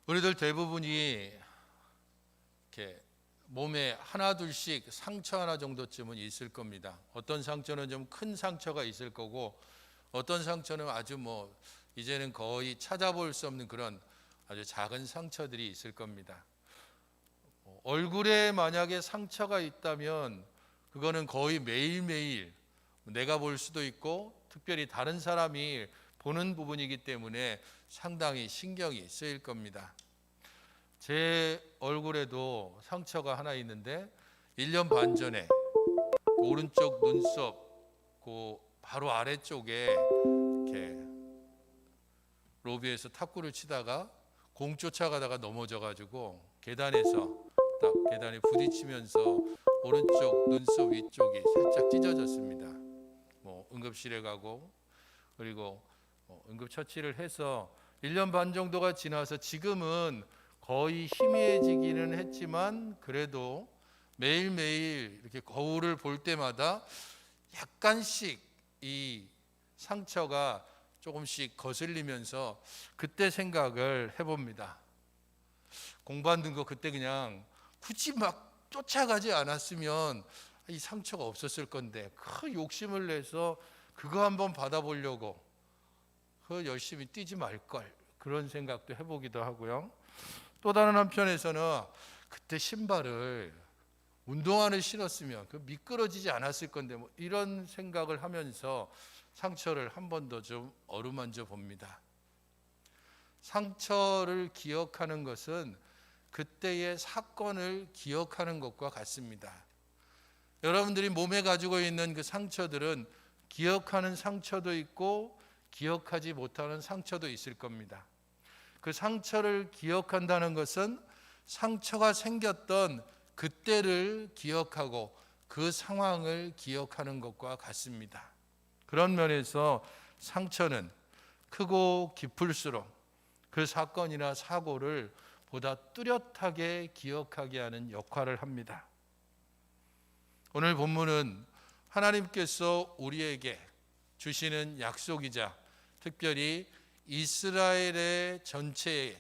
우리들 대부분이 이렇게 몸에 하나 둘씩 상처 하나 정도쯤은 있을 겁니다. 어떤 상처는 좀 큰 상처가 있을 거고, 어떤 상처는 아주 이제는 거의 찾아볼 수 없는 그런 아주 작은 상처들이 있을 겁니다. 얼굴에 만약에 상처가 있다면 그거는 거의 매일매일 내가 볼 수도 있고 특별히 다른 사람이 보는 부분이기 때문에 상당히 신경이 쓰일 겁니다. 제 얼굴에도 상처가 하나 있는데 1년 반 전에 오른쪽 눈썹 그 바로 아래쪽에 이렇게 로비에서 탁구를 치다가 공 쫓아가다가 넘어져가지고 계단에서 딱 계단에 부딪히면서 오른쪽 눈썹 위쪽이 살짝 찢어졌습니다. 응급실에 가고 그리고 응급처치를 해서 1년 반 정도가 지나서 지금은 거의 희미해지기는 했지만 그래도 매일매일 이렇게 거울을 볼 때마다 약간씩 이 상처가 조금씩 거슬리면서 그때 생각을 해봅니다. 공부하는 거 그때 그냥 굳이 막 쫓아가지 않았으면 이 상처가 없었을 건데 그 욕심을 내서 그거 한번 받아보려고 그 열심히 뛰지 말걸 그런 생각도 해보기도 하고요. 또 다른 한편에서는 그때 신발을 운동화를 신었으면 그 미끄러지지 않았을 건데 이런 생각을 하면서 상처를 한 번 더 좀 어루만져 봅니다. 상처를 기억하는 것은 그때의 사건을 기억하는 것과 같습니다. 여러분들이 몸에 가지고 있는 그 상처들은 기억하는 상처도 있고 기억하지 못하는 상처도 있을 겁니다. 그 상처를 기억한다는 것은 상처가 생겼던 그때를 기억하고 그 상황을 기억하는 것과 같습니다. 그런 면에서 상처는 크고 깊을수록 그 사건이나 사고를 보다 뚜렷하게 기억하게 하는 역할을 합니다. 오늘 본문은 하나님께서 우리에게 주시는 약속이자 특별히 이스라엘의 전체에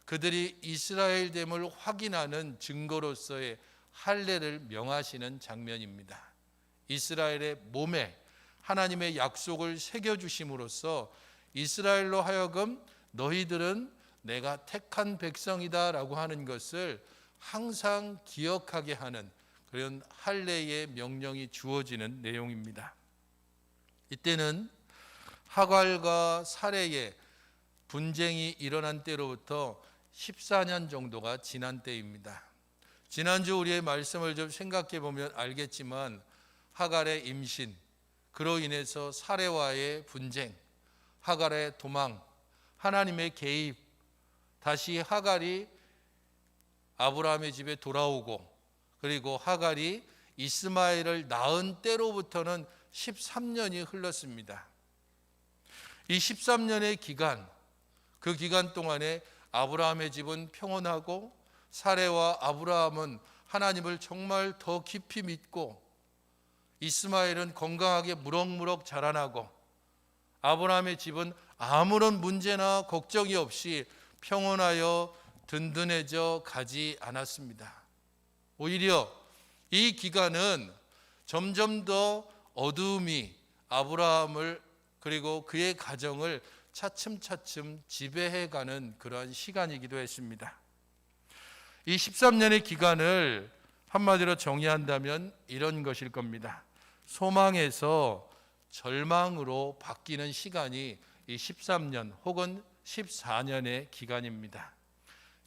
그들이 이스라엘됨을 확인하는 증거로서의 할례를 명하시는 장면입니다. 이스라엘의 몸에 하나님의 약속을 새겨주심으로써 이스라엘로 하여금 너희들은 내가 택한 백성이다라고 하는 것을 항상 기억하게 하는 그런 할례의 명령이 주어지는 내용입니다. 이때는 하갈과 사레의 분쟁이 일어난 때로부터 14년 정도가 지난 때입니다. 지난주 우리의 말씀을 좀 생각해 보면 알겠지만 하갈의 임신, 그로 인해서 사레와의 분쟁, 하갈의 도망, 하나님의 개입, 다시 하갈이 아브라함의 집에 돌아오고 그리고 하갈이 이스마엘을 낳은 때로부터는 13년이 흘렀습니다. 이 13년의 기간, 그 기간 동안에 아브라함의 집은 평온하고 사레와 아브라함은 하나님을 정말 더 깊이 믿고 이스마엘은 건강하게 무럭무럭 자라나고 아브라함의 집은 아무런 문제나 걱정이 없이 평온하여 든든해져 가지 않았습니다. 오히려 이 기간은 점점 더 어두움이 아브라함을 그리고 그의 가정을 차츰차츰 지배해가는 그러한 시간이기도 했습니다. 이 13년의 기간을 한마디로 정의한다면 이런 것일 겁니다. 소망에서 절망으로 바뀌는 시간이 이 13년 혹은 14년의 기간입니다.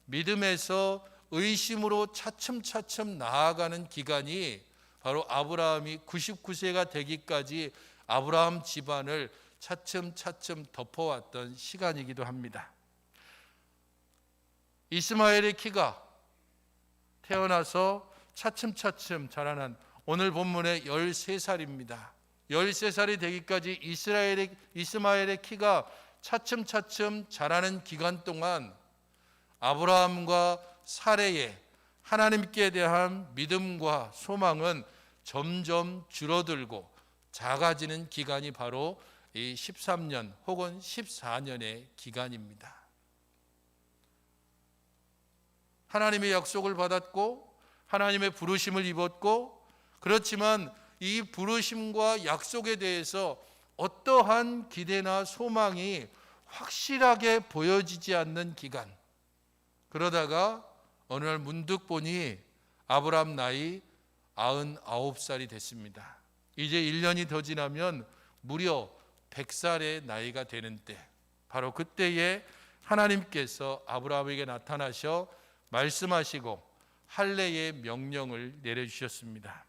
믿음에서 의심으로 차츰차츰 나아가는 기간이 바로 아브라함이 99세가 되기까지 아브라함 집안을 차츰차츰 덮어왔던 시간이기도 합니다. 이스마엘의 키가 태어나서 차츰차츰 자라난 오늘 본문의 13살입니다. 13살이 되기까지 이스마엘의 키가 차츰차츰 자라는 기간 동안 아브라함과 사레의 하나님께 대한 믿음과 소망은 점점 줄어들고 작아지는 기간이 바로 이 13년 혹은 14년의 기간입니다. 하나님의 약속을 받았고 하나님의 부르심을 입었고, 그렇지만 이 부르심과 약속에 대해서 어떠한 기대나 소망이 확실하게 보여지지 않는 기간, 그러다가 어느 날 문득 보니 아브라함 나이 99살이 됐습니다. 이제 1년이 더 지나면 무려 100살의 나이가 되는 때, 바로 그때에 하나님께서 아브라함에게 나타나셔 말씀하시고 할례의 명령을 내려주셨습니다.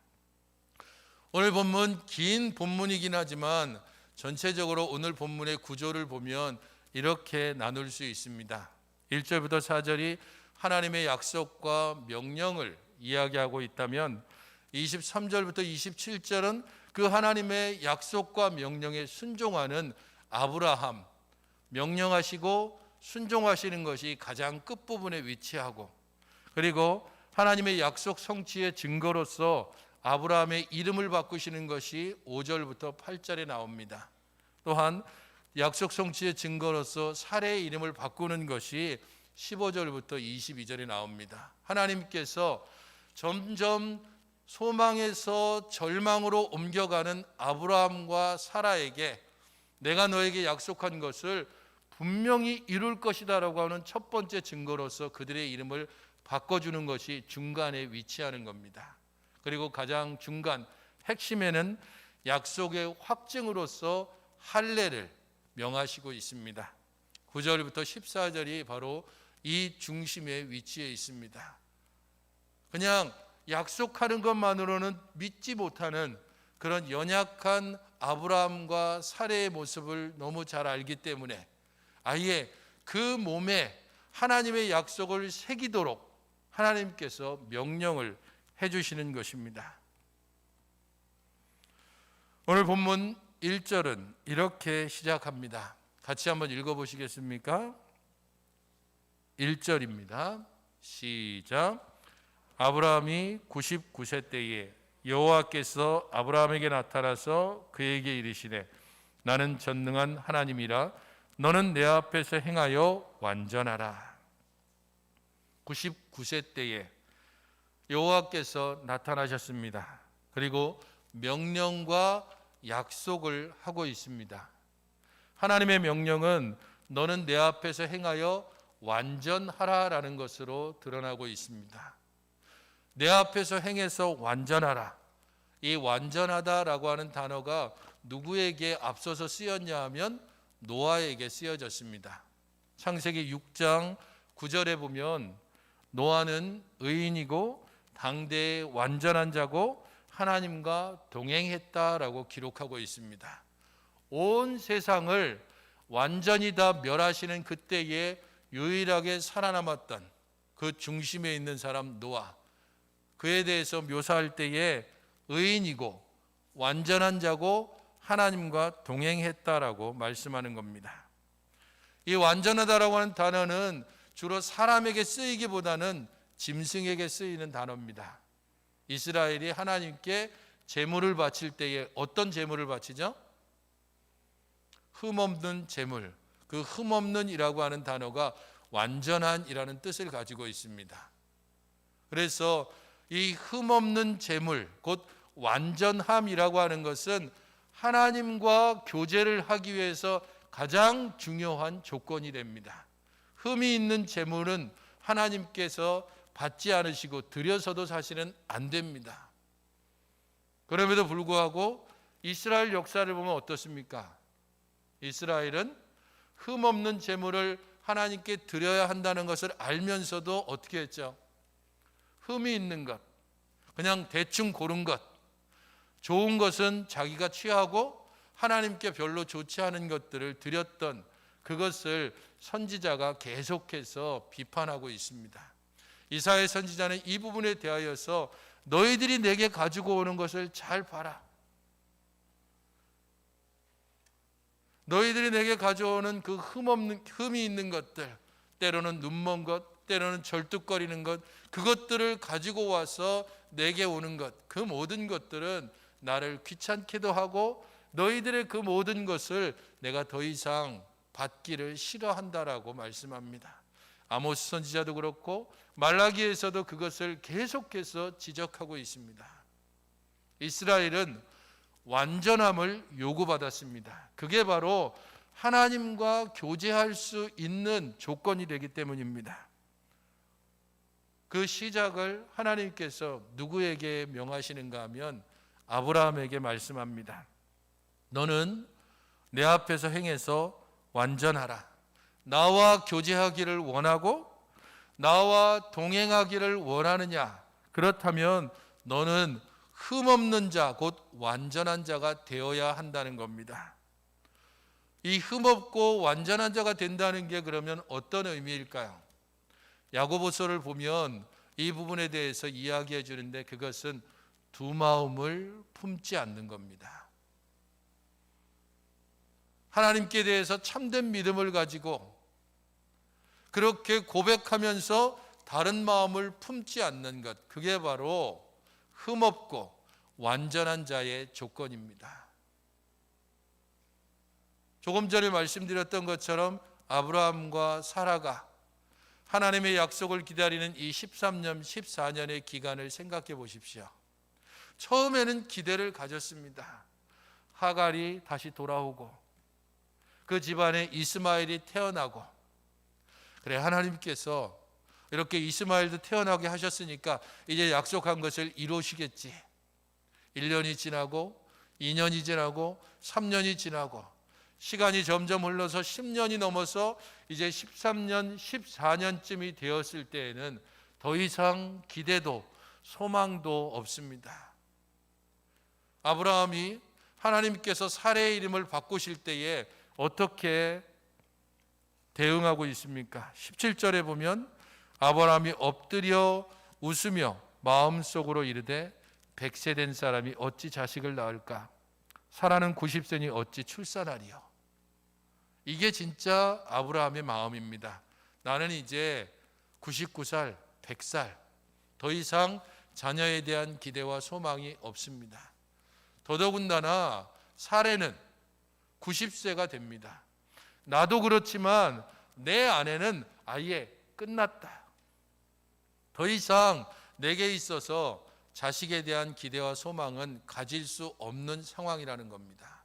오늘 본문 긴 본문이긴 하지만 전체적으로 오늘 본문의 구조를 보면 이렇게 나눌 수 있습니다. 1절부터 4절이 하나님의 약속과 명령을 이야기하고 있다면 23절부터 27절은 그 하나님의 약속과 명령에 순종하는 아브라함, 명령하시고 순종하시는 것이 가장 끝부분에 위치하고, 그리고 하나님의 약속 성취의 증거로서 아브라함의 이름을 바꾸시는 것이 5절부터 8절에 나옵니다. 또한 약속 성취의 증거로서 사레의 이름을 바꾸는 것이 15절부터 22절에 나옵니다. 하나님께서 점점 소망에서 절망으로 옮겨가는 아브라함과 사라에게 내가 너에게 약속한 것을 분명히 이룰 것이다라고 하는 첫 번째 증거로서 그들의 이름을 바꿔주는 것이 중간에 위치하는 겁니다. 그리고 가장 중간 핵심에는 약속의 확증으로서 할례를 명하시고 있습니다. 9절부터 14절이 바로 이 중심에 위치해 있습니다. 그냥 약속하는 것만으로는 믿지 못하는 그런 연약한 아브라함과 사레의 모습을 너무 잘 알기 때문에 아예 그 몸에 하나님의 약속을 새기도록 하나님께서 명령을 해주시는 것입니다. 오늘 본문 1절은 이렇게 시작합니다. 같이 한번 읽어보시겠습니까? 1절입니다. 시작. 아브라함이 99세 때에 여호와께서 아브라함에게 나타나서 그에게 이르시되 나는 전능한 하나님이라 너는 내 앞에서 행하여 완전하라. 99세 때에 여호와께서 나타나셨습니다. 그리고 명령과 약속을 하고 있습니다. 하나님의 명령은 너는 내 앞에서 행하여 완전하라라는 것으로 드러나고 있습니다. 내 앞에서 행해서 완전하라. 이 완전하다라고 하는 단어가 누구에게 앞서서 쓰였냐 하면 노아에게 쓰여졌습니다. 창세기 6장 9절에 보면 노아는 의인이고 당대의 완전한 자고 하나님과 동행했다라고 기록하고 있습니다. 온 세상을 완전히 다 멸하시는 그때에 유일하게 살아남았던 그 중심에 있는 사람 노아, 그에 대해서 묘사할 때에 의인이고 완전한 자고 하나님과 동행했다라고 말씀하는 겁니다. 이 완전하다라고 하는 단어는 주로 사람에게 쓰이기보다는 짐승에게 쓰이는 단어입니다. 이스라엘이 하나님께 제물을 바칠 때에 어떤 제물을 바치죠? 흠없는 제물. 그 흠없는이라고 하는 단어가 완전한이라는 뜻을 가지고 있습니다. 그래서 이 흠없는 제물, 곧 완전함이라고 하는 것은 하나님과 교제를 하기 위해서 가장 중요한 조건이 됩니다. 흠이 있는 제물은 하나님께서 받지 않으시고 드려서도 사실은 안 됩니다. 그럼에도 불구하고 이스라엘 역사를 보면 어떻습니까? 이스라엘은 흠없는 제물을 하나님께 드려야 한다는 것을 알면서도 어떻게 했죠? 흠이 있는 것, 그냥 대충 고른 것, 좋은 것은 자기가 취하고 하나님께 별로 좋지 않은 것들을 드렸던 그것을 선지자가 계속해서 비판하고 있습니다. 이사야 선지자는 이 부분에 대하여서 너희들이 내게 가지고 오는 것을 잘 봐라. 너희들이 내게 가져오는 그 흠이 있는 것들, 때로는 눈먼 것, 때로는 절뚝거리는 것, 그것들을 가지고 와서 내게 오는 것, 그 모든 것들은 나를 귀찮게도 하고 너희들의 그 모든 것을 내가 더 이상 받기를 싫어한다라고 말씀합니다. 아모스 선지자도 그렇고 말라기에서도 그것을 계속해서 지적하고 있습니다. 이스라엘은 완전함을 요구받았습니다. 그게 바로 하나님과 교제할 수 있는 조건이 되기 때문입니다. 그 시작을 하나님께서 누구에게 명하시는가 하면 아브라함에게 말씀합니다. 너는 내 앞에서 행해서 완전하라. 나와 교제하기를 원하고 나와 동행하기를 원하느냐? 그렇다면 너는 흠없는 자, 곧 완전한 자가 되어야 한다는 겁니다. 이 흠없고 완전한 자가 된다는 게 그러면 어떤 의미일까요? 야고보서를 보면 이 부분에 대해서 이야기해 주는데 그것은 두 마음을 품지 않는 겁니다. 하나님께 대해서 참된 믿음을 가지고 그렇게 고백하면서 다른 마음을 품지 않는 것, 그게 바로 흠없고 완전한 자의 조건입니다. 조금 전에 말씀드렸던 것처럼 아브라함과 사라가 하나님의 약속을 기다리는 이 13년, 14년의 기간을 생각해 보십시오. 처음에는 기대를 가졌습니다. 하갈이 다시 돌아오고 그 집안에 이스마엘이 태어나고, 그래 하나님께서 이렇게 이스마엘도 태어나게 하셨으니까 이제 약속한 것을 이루시겠지. 1년이 지나고 2년이 지나고 3년이 지나고 시간이 점점 흘러서 10년이 넘어서 이제 13년, 14년쯤이 되었을 때에는 더 이상 기대도 소망도 없습니다. 아브라함이 하나님께서 사레의 이름을 바꾸실 때에 어떻게 대응하고 있습니까? 17절에 보면 아브라함이 엎드려 웃으며 마음속으로 이르되 100세 된 사람이 어찌 자식을 낳을까? 사라는 90세니 어찌 출산하리요? 이게 진짜 아브라함의 마음입니다. 나는 이제 99살, 100살, 더 이상 자녀에 대한 기대와 소망이 없습니다. 더더군다나 사례는 90세가 됩니다. 나도 그렇지만 내 아내는 아예 끝났다. 더 이상 내게 있어서 자식에 대한 기대와 소망은 가질 수 없는 상황이라는 겁니다.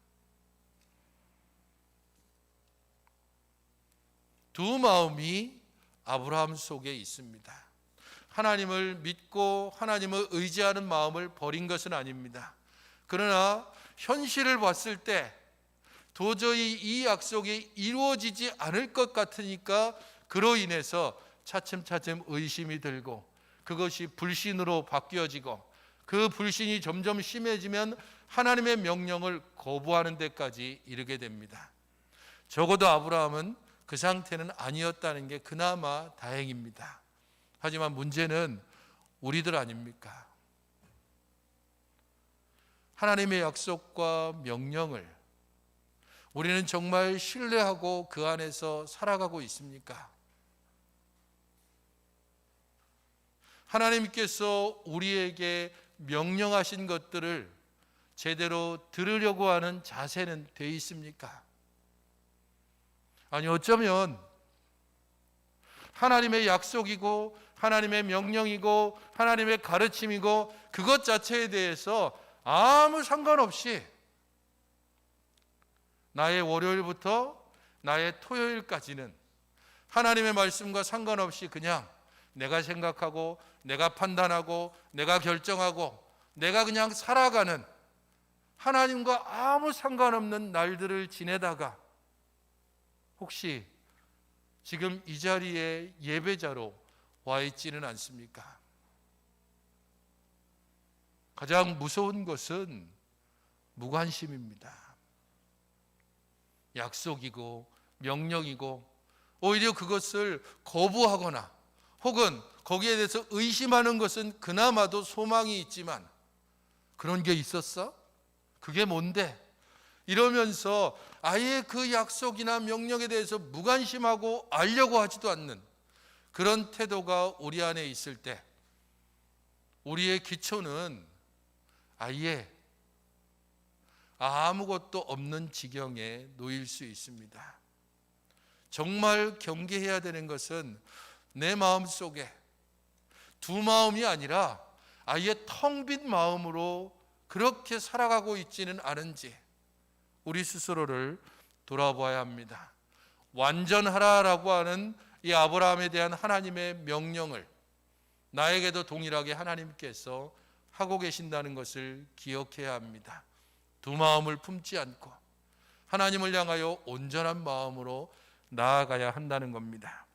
두 마음이 아브라함 속에 있습니다. 하나님을 믿고 하나님을 의지하는 마음을 버린 것은 아닙니다. 그러나 현실을 봤을 때 도저히 이 약속이 이루어지지 않을 것 같으니까 그로 인해서 차츰차츰 의심이 들고 그것이 불신으로 바뀌어지고 그 불신이 점점 심해지면 하나님의 명령을 거부하는 데까지 이르게 됩니다. 적어도 아브라함은 그 상태는 아니었다는 게 그나마 다행입니다. 하지만 문제는 우리들 아닙니까? 하나님의 약속과 명령을 우리는 정말 신뢰하고 그 안에서 살아가고 있습니까? 하나님께서 우리에게 명령하신 것들을 제대로 들으려고 하는 자세는 돼 있습니까? 아니, 어쩌면 하나님의 약속이고 하나님의 명령이고 하나님의 가르침이고 그것 자체에 대해서 아무 상관없이 나의 월요일부터 나의 토요일까지는 하나님의 말씀과 상관없이 그냥 내가 생각하고 내가 판단하고 내가 결정하고 내가 그냥 살아가는 하나님과 아무 상관없는 날들을 지내다가 혹시 지금 이 자리에 예배자로 와 있지는 않습니까? 가장 무서운 것은 무관심입니다. 약속이고 명령이고 오히려 그것을 거부하거나 혹은 거기에 대해서 의심하는 것은 그나마도 소망이 있지만 그런 게 있었어? 그게 뭔데? 이러면서 아예 그 약속이나 명령에 대해서 무관심하고 알려고 하지도 않는 그런 태도가 우리 안에 있을 때 우리의 기초는 아예 아무것도 없는 지경에 놓일 수 있습니다. 정말 경계해야 되는 것은 내 마음 속에 두 마음이 아니라 아예 텅 빈 마음으로 그렇게 살아가고 있지는 않은지 우리 스스로를 돌아봐야 합니다. 완전하라라고 하는 이 아브라함에 대한 하나님의 명령을 나에게도 동일하게 하나님께서 하고 계신다는 것을 기억해야 합니다. 두 마음을 품지 않고 하나님을 향하여 온전한 마음으로 나아가야 한다는 겁니다.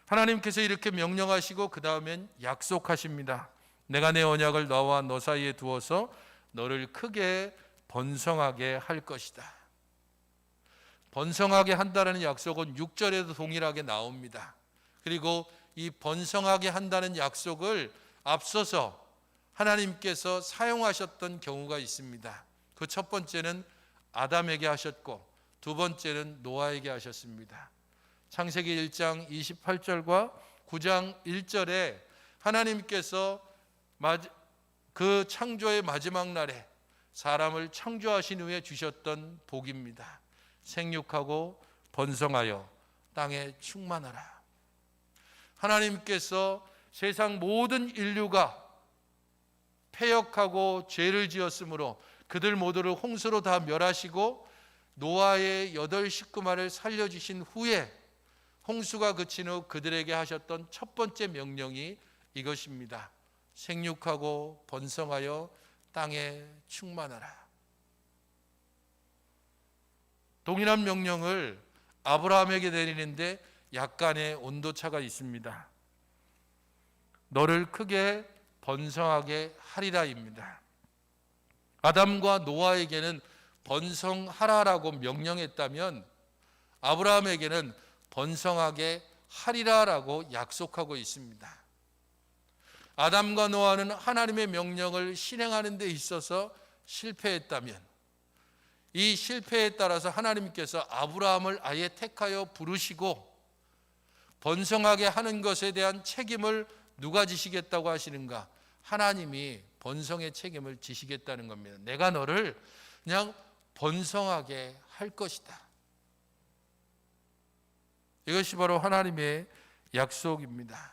하나님께서 이렇게 명령하시고 그 다음엔 약속하십니다. 내가 내 언약을 너와 너 사이에 두어서 너를 크게 번성하게 할 것이다. 번성하게 한다는 약속은 6절에도 동일하게 나옵니다. 그리고 이 번성하게 한다는 약속을 앞서서 하나님께서 사용하셨던 경우가 있습니다. 그 첫 번째는 아담에게 하셨고 두 번째는 노아에게 하셨습니다. 창세기 1장 28절과 9장 1절에 하나님께서 그 창조의 마지막 날에 사람을 창조하신 후에 주셨던 복입니다. 생육하고 번성하여 땅에 충만하라. 하나님께서 세상 모든 인류가 패역하고 죄를 지었으므로 그들 모두를 홍수로 다 멸하시고 노아의 8 식구만을 살려주신 후에 홍수가 그친 후 그들에게 하셨던 첫 번째 명령이 이것입니다. 생육하고 번성하여 땅에 충만하라. 동일한 명령을 아브라함에게 내리는데 약간의 온도차가 있습니다. 너를 크게 번성하게 하리라입니다. 아담과 노아에게는 번성하라라고 명령했다면 아브라함에게는 번성하게 하리라라고 약속하고 있습니다. 아담과 노아는 하나님의 명령을 실행하는 데 있어서 실패했다면 이 실패에 따라서 하나님께서 아브라함을 아예 택하여 부르시고 번성하게 하는 것에 대한 책임을 누가 지시겠다고 하시는가? 하나님이 번성의 책임을 지시겠다는 겁니다. 내가 너를 그냥 번성하게 할 것이다. 이것이 바로 하나님의 약속입니다.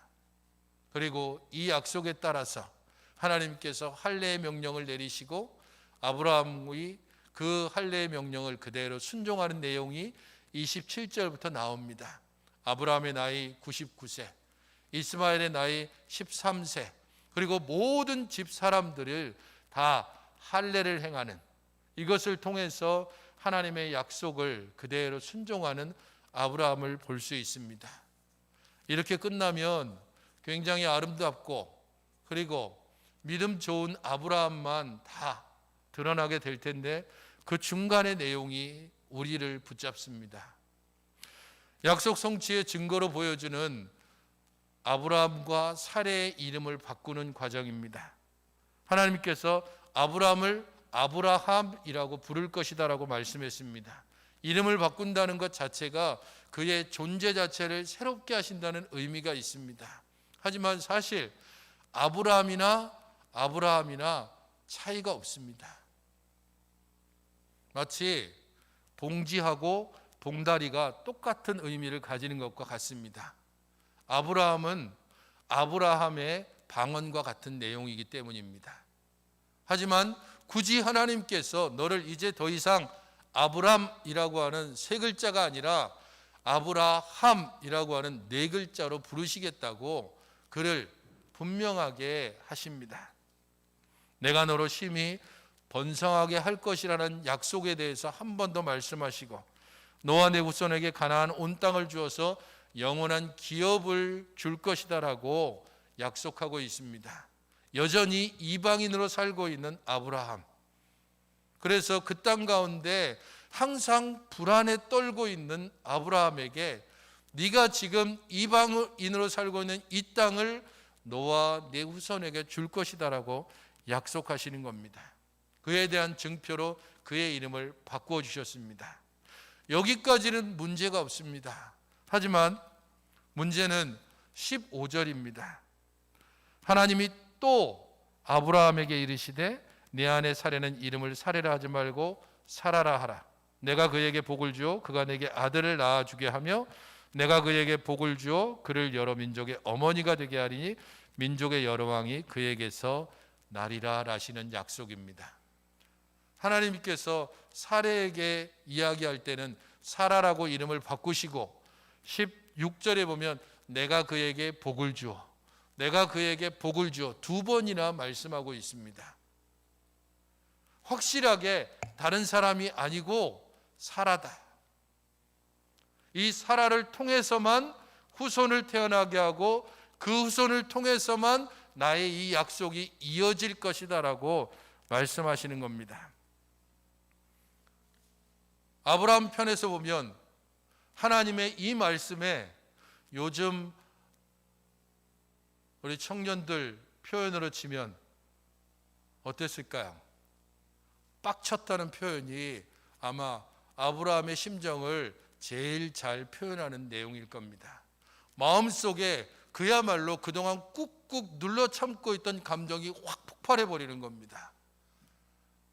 그리고 이 약속에 따라서 하나님께서 할례의 명령을 내리시고 아브라함이 그 할례의 명령을 그대로 순종하는 내용이 27절부터 나옵니다. 아브라함의 나이 99세, 이스마엘의 나이 13세, 그리고 모든 집 사람들을 다 할례를 행하는, 이것을 통해서 하나님의 약속을 그대로 순종하는 아브라함을 볼 수 있습니다. 이렇게 끝나면 굉장히 아름답고 그리고 믿음 좋은 아브라함만 다 드러나게 될 텐데 그 중간의 내용이 우리를 붙잡습니다. 약속 성취의 증거로 보여주는 아브라함과 사레의 이름을 바꾸는 과정입니다. 하나님께서 아브라함을 아브라함이라고 부를 것이다라고 말씀했습니다. 이름을 바꾼다는 것 자체가 그의 존재 자체를 새롭게 하신다는 의미가 있습니다. 하지만 사실 아브라함이나 차이가 없습니다. 마치 봉지하고 봉다리가 똑같은 의미를 가지는 것과 같습니다. 아브라함은 아브라함의 방언과 같은 내용이기 때문입니다. 하지만 굳이 하나님께서 너를 이제 더 이상 아브람이라고 하는 세 글자가 아니라 아브라함이라고 하는 네 글자로 부르시겠다고 그를 분명하게 하십니다. 내가 너로 심히 번성하게 할 것이라는 약속에 대해서 한 번 더 말씀하시고 너와 내 후손에게 가나안 온 땅을 주어서 영원한 기업을 줄 것이다라고 약속하고 있습니다. 여전히 이방인으로 살고 있는 아브라함, 그래서 그 땅 가운데 항상 불안에 떨고 있는 아브라함에게 네가 지금 이방인으로 살고 있는 이 땅을 너와 내 후손에게 줄 것이다라고 약속하시는 겁니다. 그에 대한 증표로 그의 이름을 바꾸어 주셨습니다. 여기까지는 문제가 없습니다. 하지만 문제는 15절입니다. 하나님이 또 아브라함에게 이르시되 내 안에 사례는 이름을 사례라 하지 말고 사라라 하라. 내가 그에게 복을 주어 그가 내게 아들을 낳아주게 하며 내가 그에게 복을 주어 그를 여러 민족의 어머니가 되게 하리니 민족의 여러 왕이 그에게서 나리라 라시는 약속입니다. 하나님께서 사라에게 이야기할 때는 사라라고 이름을 바꾸시고 16절에 보면 내가 그에게 복을 주어, 내가 그에게 복을 주어 두 번이나 말씀하고 있습니다. 확실하게 다른 사람이 아니고 사라다. 이 사라를 통해서만 후손을 태어나게 하고 그 후손을 통해서만 나의 이 약속이 이어질 것이다라고 말씀하시는 겁니다. 아브라함 편에서 보면 하나님의 이 말씀에 요즘 우리 청년들 표현으로 치면 어땠을까요? 빡쳤다는 표현이 아마 아브라함의 심정을 제일 잘 표현하는 내용일 겁니다. 마음속에 그야말로 그동안 꾹꾹 눌러 참고 있던 감정이 확 폭발해 버리는 겁니다.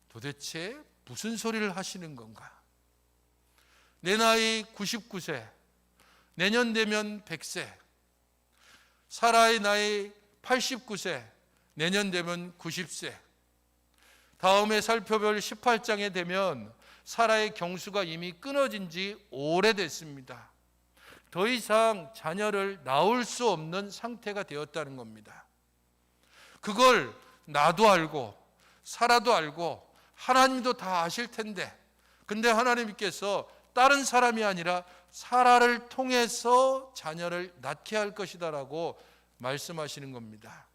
도대체 무슨 소리를 하시는 건가? 내 나이 99세, 내년 되면 100세, 사라의 나이 89세, 내년 되면 90세. 다음에 살펴볼 18장에 되면 사라의 경수가 이미 끊어진 지 오래됐습니다. 더 이상 자녀를 낳을 수 없는 상태가 되었다는 겁니다. 그걸 나도 알고 사라도 알고 하나님도 다 아실 텐데, 근데 하나님께서 다른 사람이 아니라 사라를 통해서 자녀를 낳게 할 것이다라고 말씀하시는 겁니다.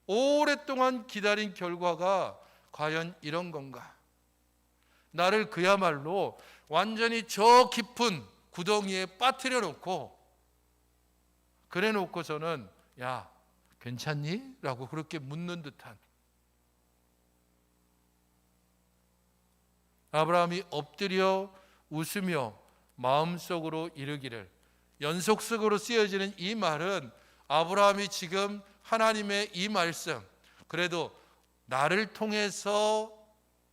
오랫동안 기다린 결과가 과연 이런 건가? 나를 그야말로 완전히 저 깊은 구덩이에 빠뜨려 놓고 그래 놓고서는 야 괜찮니? 라고 그렇게 묻는 듯한, 아브라함이 엎드려 웃으며 마음속으로 이르기를, 연속적으로 쓰여지는 이 말은 아브라함이 지금 하나님의 이 말씀, 그래도 나를 통해서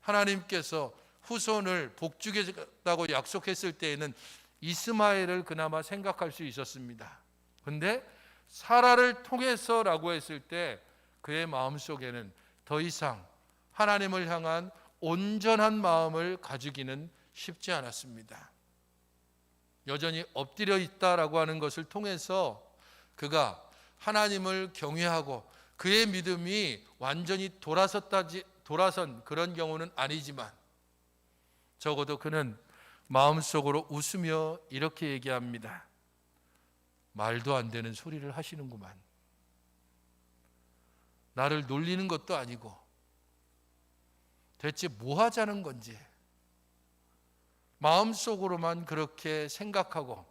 하나님께서 후손을 복주겠다고 약속했을 때에는 이스마엘을 그나마 생각할 수 있었습니다. 그런데 사라를 통해서라고 했을 때 그의 마음속에는 더 이상 하나님을 향한 온전한 마음을 가지기는 쉽지 않았습니다. 여전히 엎드려 있다라고 하는 것을 통해서 그가 하나님을 경외하고 그의 믿음이 완전히 돌아선 그런 경우는 아니지만 적어도 그는 마음속으로 웃으며 이렇게 얘기합니다. 말도 안 되는 소리를 하시는구만. 나를 놀리는 것도 아니고 대체 뭐 하자는 건지 마음속으로만 그렇게 생각하고,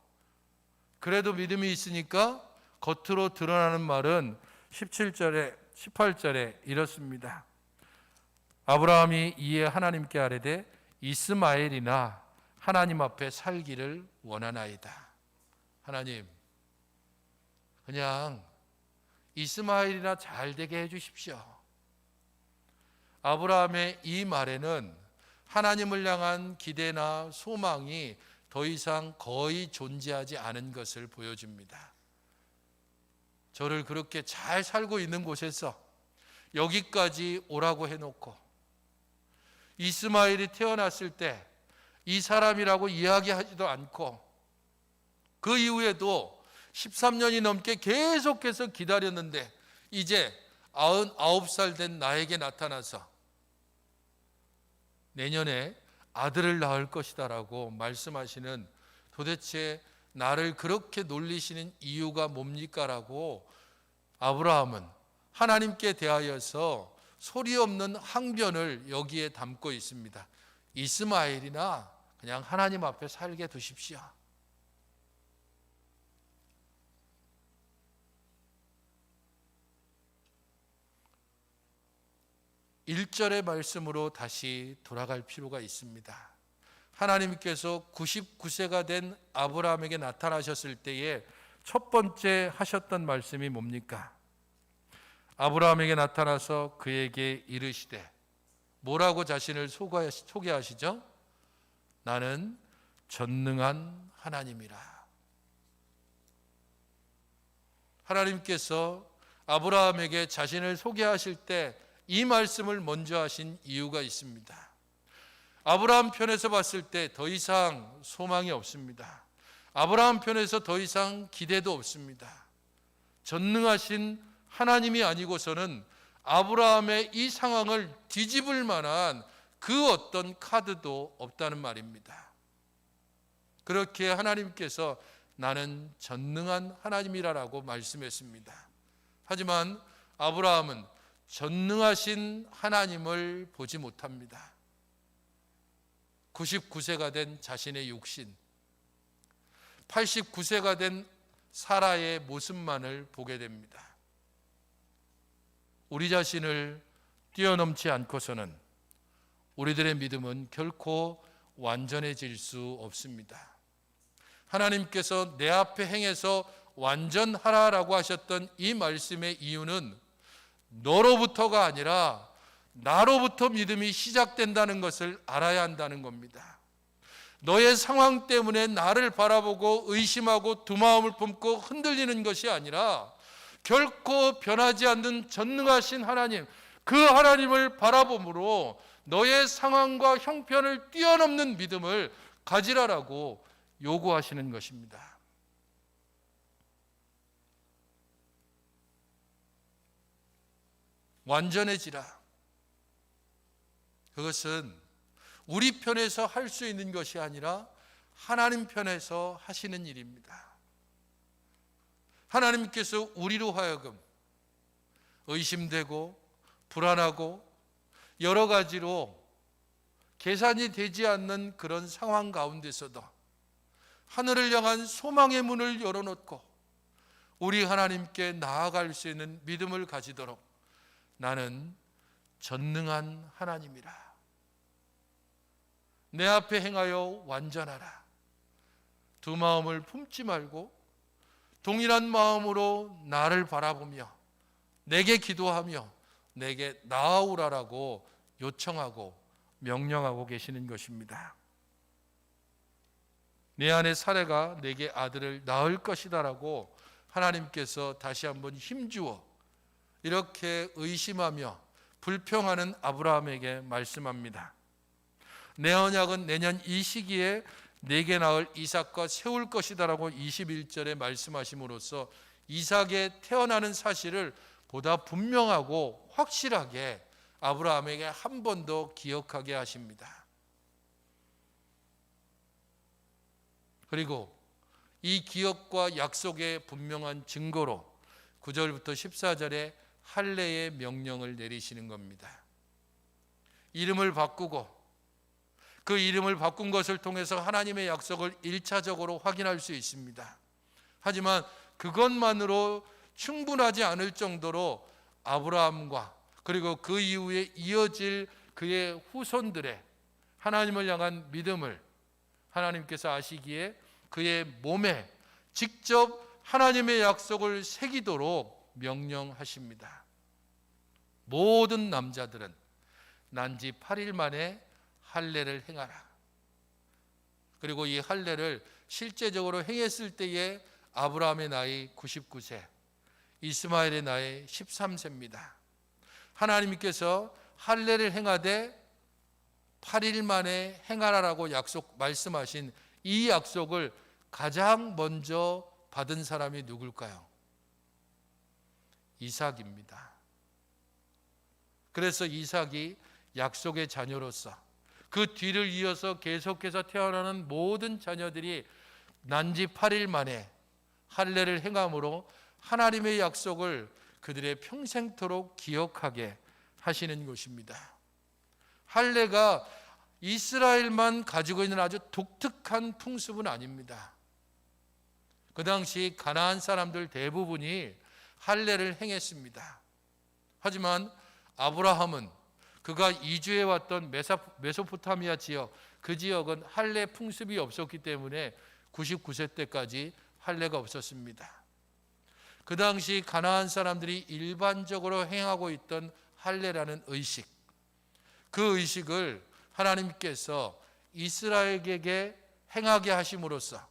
그래도 믿음이 있으니까 겉으로 드러나는 말은 17절에 18절에 이렇습니다. 아브라함이 이에 하나님께 아뢰되 이스마엘이나 하나님 앞에 살기를 원하나이다. 하나님, 그냥 이스마엘이나 잘 되게 해주십시오. 아브라함의 이 말에는 하나님을 향한 기대나 소망이 더 이상 거의 존재하지 않은 것을 보여줍니다. 저를 그렇게 잘 살고 있는 곳에서 여기까지 오라고 해놓고 이스마엘이 태어났을 때 이 사람이라고 이야기하지도 않고 그 이후에도 13년이 넘게 계속해서 기다렸는데 이제 99살 된 나에게 나타나서 내년에 아들을 낳을 것이다라고 말씀하시는, 도대체 나를 그렇게 놀리시는 이유가 뭡니까라고 아브라함은 하나님께 대하여서 소리 없는 항변을 여기에 담고 있습니다. 이스마엘이나 그냥 하나님 앞에 살게 두십시오. 1절의 말씀으로 다시 돌아갈 필요가 있습니다. 하나님께서 99세가 된 아브라함에게 나타나셨을 때에 첫 번째 하셨던 말씀이 뭡니까? 아브라함에게 나타나서 그에게 이르시되, 뭐라고 자신을 소개하시죠? 나는 전능한 하나님이라. 하나님께서 아브라함에게 자신을 소개하실 때 이 말씀을 먼저 하신 이유가 있습니다. 아브라함 편에서 봤을 때 더 이상 소망이 없습니다. 아브라함 편에서 더 이상 기대도 없습니다. 전능하신 하나님이 아니고서는 아브라함의 이 상황을 뒤집을 만한 그 어떤 카드도 없다는 말입니다. 그렇게 하나님께서 나는 전능한 하나님이라고 말씀했습니다. 하지만 아브라함은 전능하신 하나님을 보지 못합니다. 99세가 된 자신의 육신, 89세가 된 사라의 모습만을 보게 됩니다. 우리 자신을 뛰어넘지 않고서는 우리들의 믿음은 결코 완전해질 수 없습니다. 하나님께서 내 앞에 행해서 완전하라라고 하셨던 이 말씀의 이유는 너로부터가 아니라 나로부터 믿음이 시작된다는 것을 알아야 한다는 겁니다. 너의 상황 때문에 나를 바라보고 의심하고 두 마음을 품고 흔들리는 것이 아니라 결코 변하지 않는 전능하신 하나님, 그 하나님을 바라봄으로 너의 상황과 형편을 뛰어넘는 믿음을 가지라라고 요구하시는 것입니다. 완전해지라. 그것은 우리 편에서 할 수 있는 것이 아니라 하나님 편에서 하시는 일입니다. 하나님께서 우리로 하여금 의심되고 불안하고 여러 가지로 계산이 되지 않는 그런 상황 가운데서도 하늘을 향한 소망의 문을 열어놓고 우리 하나님께 나아갈 수 있는 믿음을 가지도록 나는 전능한 하나님이라. 내 앞에 행하여 완전하라. 두 마음을 품지 말고 동일한 마음으로 나를 바라보며 내게 기도하며 내게 나아오라라고 요청하고 명령하고 계시는 것입니다. 내 안에 사례가 내게 아들을 낳을 것이다라고 하나님께서 다시 한번 힘주어 이렇게 의심하며 불평하는 아브라함에게 말씀합니다. 내 언약은 내년 이 시기에 내게 낳을 이삭과 세울 것이다라고 21절에 말씀하심으로써 이삭의 태어나는 사실을 보다 분명하고 확실하게 아브라함에게 한 번 더 기억하게 하십니다. 그리고 이 기억과 약속의 분명한 증거로 9절부터 14절에 할례의 명령을 내리시는 겁니다. 이름을 바꾸고 그 이름을 바꾼 것을 통해서 하나님의 약속을 1차적으로 확인할 수 있습니다. 하지만 그것만으로 충분하지 않을 정도로 아브라함과 그리고 그 이후에 이어질 그의 후손들의 하나님을 향한 믿음을 하나님께서 아시기에 그의 몸에 직접 하나님의 약속을 새기도록 명령하십니다. 모든 남자들은 난지 8일 만에 할례를 행하라. 그리고 이 할례를 실제적으로 행했을 때에 아브라함의 나이 99세, 이스마엘의 나이 13세입니다. 하나님께서 할례를 행하되 8일 만에 행하라라고 말씀하신 이 약속을 가장 먼저 받은 사람이 누굴까요? 이삭입니다. 그래서 이삭이 약속의 자녀로서 그 뒤를 이어서 계속해서 태어나는 모든 자녀들이 난지 8일 만에 할례를 행함으로 하나님의 약속을 그들의 평생토록 기억하게 하시는 것입니다. 할례가 이스라엘만 가지고 있는 아주 독특한 풍습은 아닙니다. 그 당시 가나안 사람들 대부분이 할례를 행했습니다. 하지만 아브라함은 그가 이주해 왔던 메소포타미아 지역, 그 지역은 할례 풍습이 없었기 때문에 99세 때까지 할례가 없었습니다. 그 당시 가나안 사람들이 일반적으로 행하고 있던 할례라는 의식, 그 의식을 하나님께서 이스라엘에게 행하게 하심으로써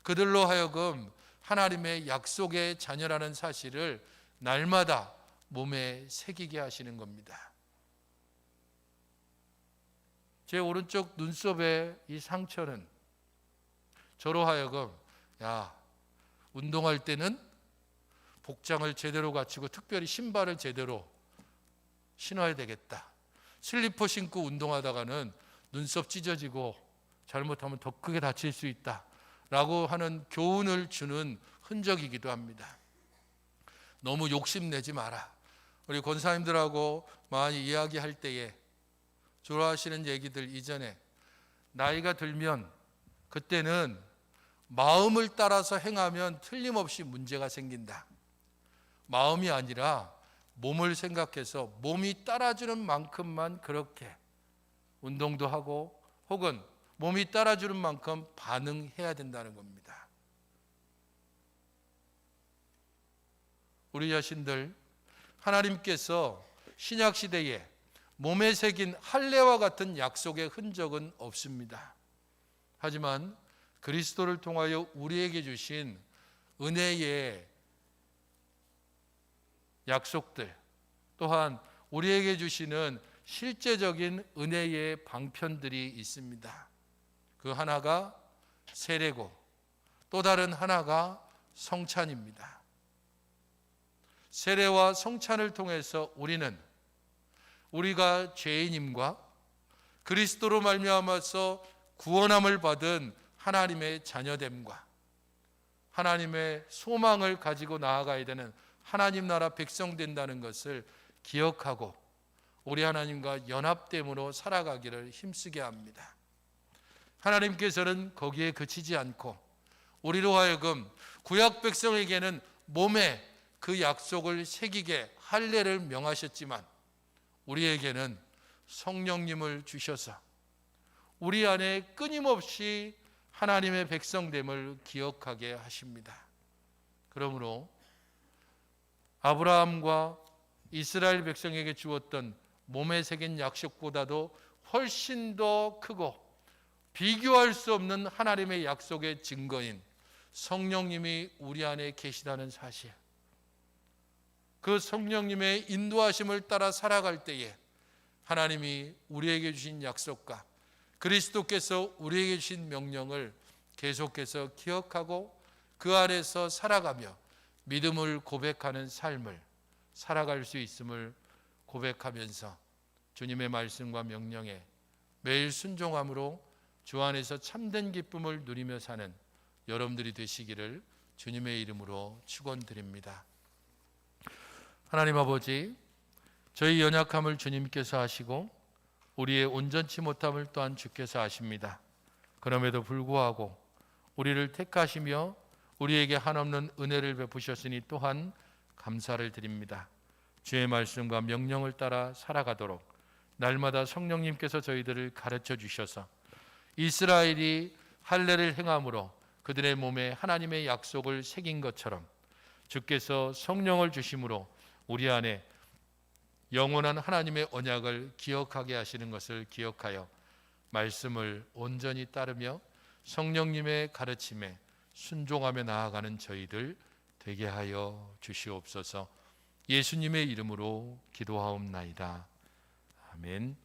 그들로 하여금 하나님의 약속의 자녀라는 사실을 날마다 몸에 새기게 하시는 겁니다. 제 오른쪽 눈썹의 이 상처는 저로 하여금 운동할 때는 복장을 제대로 갖추고 특별히 신발을 제대로 신어야 되겠다. 슬리퍼 신고 운동하다가는 눈썹 찢어지고 잘못하면 더 크게 다칠 수 있다 라고 하는 교훈을 주는 흔적이기도 합니다. 너무 욕심내지 마라. 우리 권사님들하고 많이 이야기할 때에 좋아하시는 얘기들 이전에 나이가 들면 그때는 마음을 따라서 행하면 틀림없이 문제가 생긴다. 마음이 아니라 몸을 생각해서 몸이 따라주는 만큼만 그렇게 운동도 하고 혹은 몸이 따라주는 만큼 반응해야 된다는 겁니다. 우리 자신들 하나님께서 신약시대에 몸에 새긴 할례와 같은 약속의 흔적은 없습니다. 하지만 그리스도를 통하여 우리에게 주신 은혜의 약속들 또한 우리에게 주시는 실제적인 은혜의 방편들이 있습니다. 그 하나가 세례고 또 다른 하나가 성찬입니다. 세례와 성찬을 통해서 우리는 우리가 죄인임과 그리스도로 말미암아서 구원함을 받은 하나님의 자녀됨과 하나님의 소망을 가지고 나아가야 되는 하나님 나라 백성 된다는 것을 기억하고 우리 하나님과 연합됨으로 살아가기를 힘쓰게 합니다. 하나님께서는 거기에 그치지 않고 우리로 하여금 구약 백성에게는 몸에 그 약속을 새기게 할례를 명하셨지만 우리에게는 성령님을 주셔서 우리 안에 끊임없이 하나님의 백성됨을 기억하게 하십니다. 그러므로 아브라함과 이스라엘 백성에게 주었던 몸에 새긴 약속보다도 훨씬 더 크고 비교할 수 없는 하나님의 약속의 증거인 성령님이 우리 안에 계시다는 사실, 그 성령님의 인도하심을 따라 살아갈 때에 하나님이 우리에게 주신 약속과 그리스도께서 우리에게 주신 명령을 계속해서 기억하고 그 안에서 살아가며 믿음을 고백하는 삶을 살아갈 수 있음을 고백하면서 주님의 말씀과 명령에 매일 순종함으로 주 안에서 참된 기쁨을 누리며 사는 여러분들이 되시기를 주님의 이름으로 축원드립니다. 하나님 아버지, 저희 연약함을 주님께서 아시고 우리의 온전치 못함을 또한 주께서 아십니다. 그럼에도 불구하고 우리를 택하시며 우리에게 한없는 은혜를 베푸셨으니 또한 감사를 드립니다. 주의 말씀과 명령을 따라 살아가도록 날마다 성령님께서 저희들을 가르쳐 주셔서 이스라엘이 할례를 행함으로 그들의 몸에 하나님의 약속을 새긴 것처럼 주께서 성령을 주심으로 우리 안에 영원한 하나님의 언약을 기억하게 하시는 것을 기억하여 말씀을 온전히 따르며 성령님의 가르침에 순종하며 나아가는 저희들 되게 하여 주시옵소서. 예수님의 이름으로 기도하옵나이다. 아멘.